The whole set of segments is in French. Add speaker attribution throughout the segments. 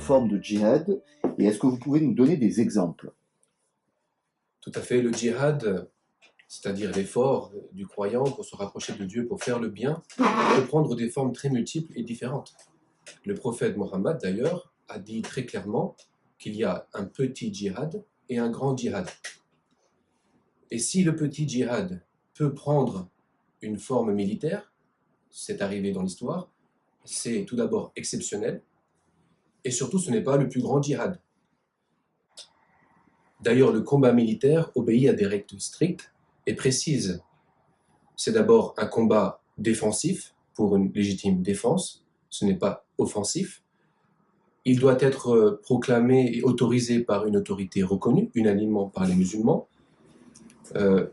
Speaker 1: plusieurs formes de djihad, et est-ce que vous pouvez nous donner des exemples?
Speaker 2: Tout à fait, le djihad, c'est-à-dire l'effort du croyant pour se rapprocher de Dieu, pour faire le bien, peut prendre des formes très multiples et différentes. Le prophète Mohammed, d'ailleurs, a dit très clairement qu'il y a un petit djihad et un grand djihad. Et si le petit djihad peut prendre une forme militaire, c'est arrivé dans l'histoire, c'est tout d'abord exceptionnel, et surtout ce n'est pas le plus grand djihad. D'ailleurs, le combat militaire obéit à des règles strictes et précises. C'est d'abord un combat défensif pour une légitime défense, ce n'est pas offensif. Il doit être proclamé et autorisé par une autorité reconnue, unanimement par les musulmans.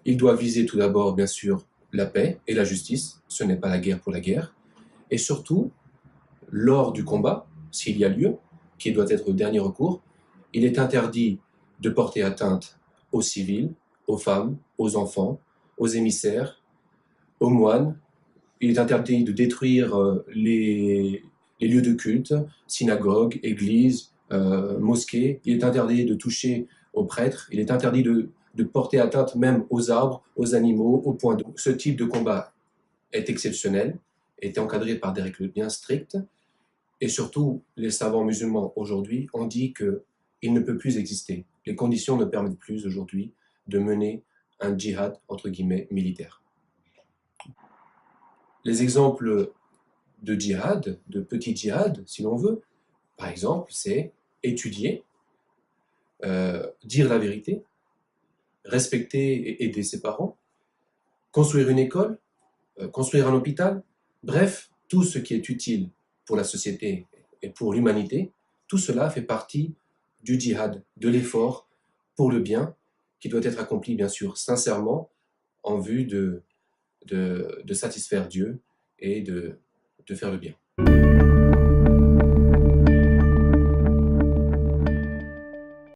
Speaker 2: Il doit viser tout d'abord, bien sûr, la paix et la justice, ce n'est pas la guerre pour la guerre. Et surtout, lors du combat, s'il y a lieu, qui doit être le dernier recours, il est interdit de porter atteinte aux civils, aux femmes, aux enfants, aux émissaires, aux moines. Il est interdit de détruire les lieux de culte, synagogues, églises, mosquées. Il est interdit de toucher aux prêtres. Il est interdit de porter atteinte même aux arbres, aux animaux, aux points d'eau. Ce type de combat est exceptionnel, est encadré par des règles bien strictes. Et surtout, les savants musulmans aujourd'hui ont dit qu'il ne peut plus exister. Les conditions ne permettent plus aujourd'hui de mener un djihad, entre guillemets, militaire. Les exemples de djihad, de petit djihad, si l'on veut, par exemple, c'est étudier, dire la vérité, respecter et aider ses parents, construire une école, construire un hôpital, bref, tout ce qui est utile pour la société et pour l'humanité, tout cela fait partie du djihad, de l'effort pour le bien, qui doit être accompli, bien sûr, sincèrement, en vue de satisfaire Dieu et de faire le bien.